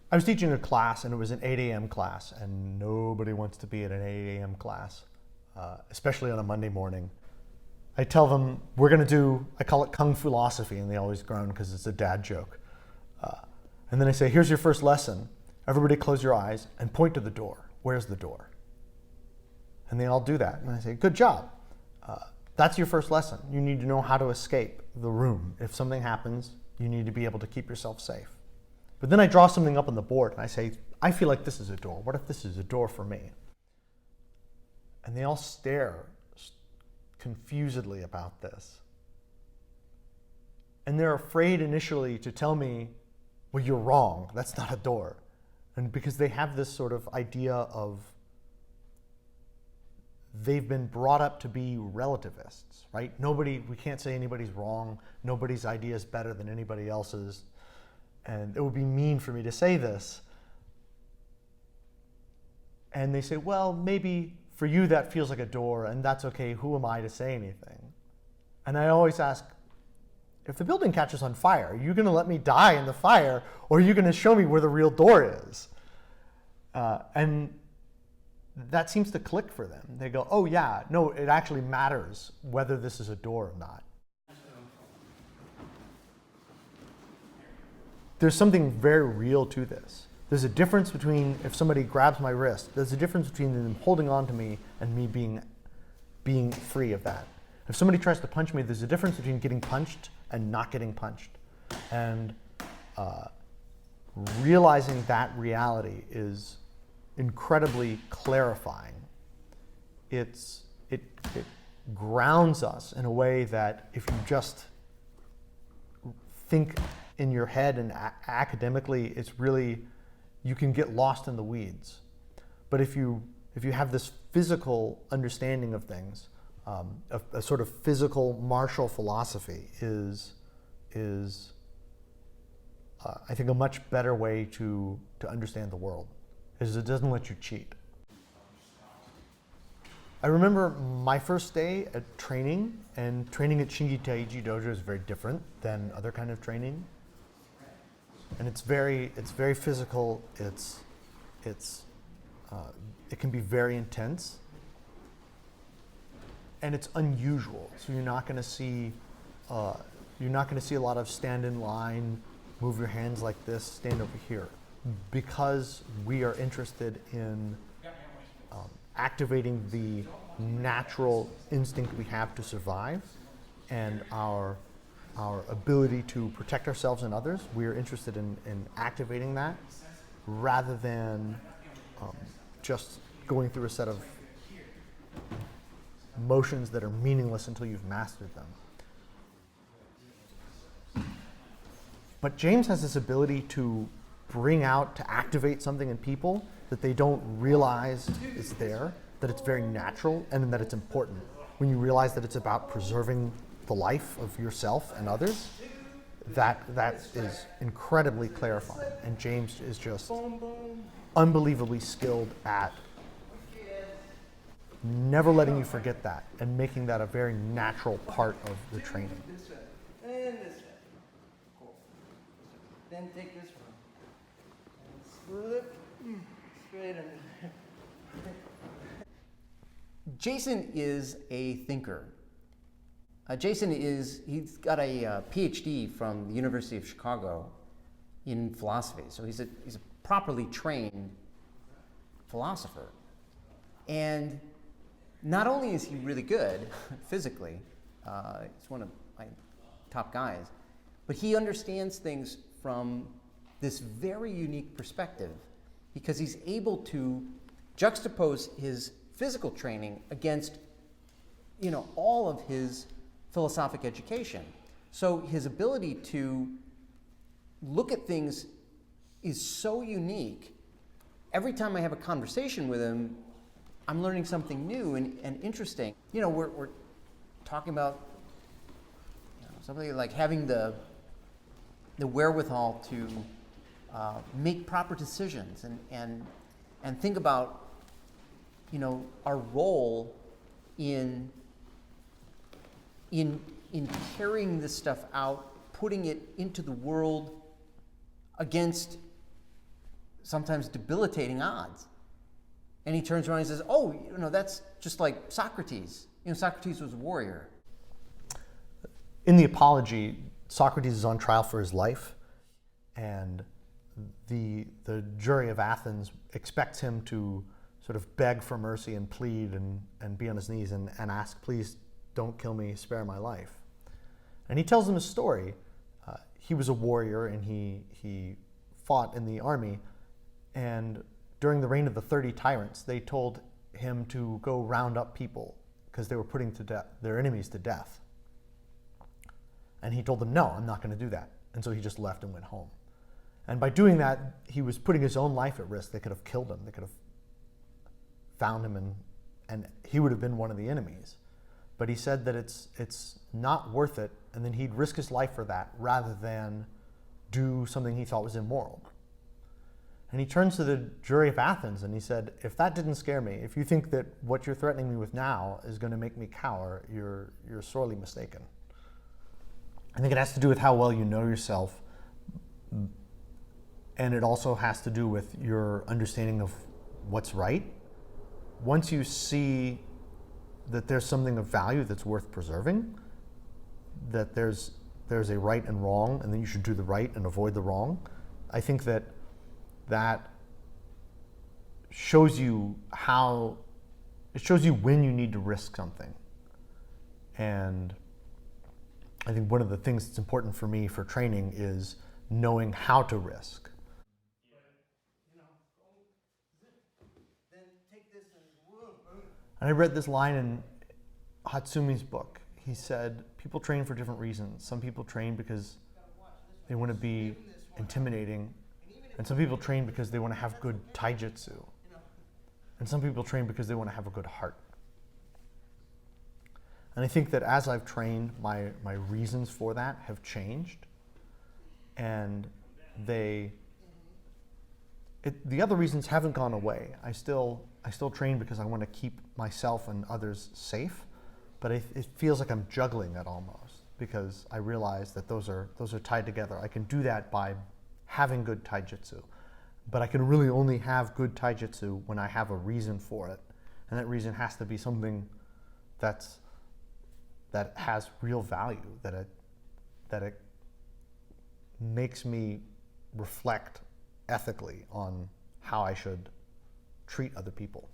I was teaching a class, and it was an 8 a.m. class, and nobody wants to be at an 8 a.m. class, especially on a Monday morning. I tell them, we're going to do, I call it Kung Philosophy, and they always groan because it's a dad joke. And then I say, here's your first lesson. Everybody close your eyes and point to the door. Where's the door? And they all do that. And I say, good job. That's your first lesson. You need to know how to escape the room. If something happens, you need to be able to keep yourself safe. But then I draw something up on the board and I say, I feel like this is a door. What if this is a door for me? And they all stare confusedly about this. And they're afraid initially to tell me, well, you're wrong. That's not a door. And because they have this sort of idea of they've been brought up to be relativists, right? We can't say anybody's wrong. Nobody's idea is better than anybody else's. And it would be mean for me to say this. And they say, well, maybe for you that feels like a door, and that's okay. Who am I to say anything? And I always ask, if the building catches on fire, are you going to let me die in the fire, or are you going to show me where the real door is? And that seems to click for them. They go, oh yeah, no, it actually matters whether this is a door or not. There's something very real to this. There's a difference between if somebody grabs my wrist, there's a difference between them holding on to me and me being free of that. If somebody tries to punch me, there's a difference between getting punched and not getting punched. And realizing that reality is incredibly clarifying. It grounds us in a way that if you just think in your head and academically, it's really, you can get lost in the weeds. But if you have this physical understanding of things, a sort of physical martial philosophy is I think a much better way to understand the world, is it doesn't let you cheat. I remember my first day at training, and training at Shingi Taiji Dojo is very different than other kind of training. And it's very physical. It can be very intense, and it's unusual. So you're not going to see a lot of stand in line, move your hands like this, stand over here, because we are interested in activating the natural instinct we have to survive, and our ability to protect ourselves and others. We are interested in activating that rather than just going through a set of motions that are meaningless until you've mastered them. But James has this ability to activate something in people that they don't realize is there, that it's very natural, and that it's important. When you realize that it's about preserving the life of yourself and others, that is incredibly clarifying. And James is just unbelievably skilled at never letting you forget that and making that a very natural part of the training. This way, and this way. Cool. Then take this one. And slip straight under. Jason is a thinker. He's got a PhD from the University of Chicago in philosophy. So he's a properly trained philosopher. And not only is he really good physically, he's one of my top guys, but he understands things from this very unique perspective because he's able to juxtapose his physical training against, all of his philosophic education. So his ability to look at things is so unique. Every time I have a conversation with him, I'm learning something new and interesting. We're talking about something like having the wherewithal to make proper decisions and think about our role in carrying this stuff out, putting it into the world against sometimes debilitating odds. And he turns around and says, oh, that's just like Socrates. Socrates was a warrior. In the Apology, Socrates is on trial for his life, and the jury of Athens expects him to sort of beg for mercy and plead and be on his knees and ask, please don't kill me, spare my life. And he tells them a story. He was a warrior, and he fought in the army, and during the reign of the 30 tyrants, they told him to go round up people because they were putting their enemies to death. And he told them, no, I'm not going to do that. And so he just left and went home. And by doing that, he was putting his own life at risk. They could have killed him. They could have found him, and he would have been one of the enemies. But he said that it's not worth it, and then he'd risk his life for that rather than do something he thought was immoral. And he turns to the jury of Athens and he said, if that didn't scare me, if you think that what you're threatening me with now is going to make me cower, you're sorely mistaken. I think it has to do with how well you know yourself, and it also has to do with your understanding of what's right. Once you see that there's something of value that's worth preserving, that there's a right and wrong, and then you should do the right and avoid the wrong, I think that shows you when you need to risk something. And I think one of the things that's important for me for training is knowing how to risk. And I read this line in Hatsumi's book. He said, people train for different reasons. Some people train because they want to be intimidating, and some people train because they want to have good taijutsu, and some people train because they want to have a good heart. And I think that as I've trained, my reasons for that have changed, and the other reasons haven't gone away. I still train because I want to keep myself and others safe, but it feels like I'm juggling it almost, because I realize that those are tied together. I can do that by having good taijutsu, but I can really only have good taijutsu when I have a reason for it, and that reason has to be something that has real value, that it makes me reflect ethically on how I should treat other people.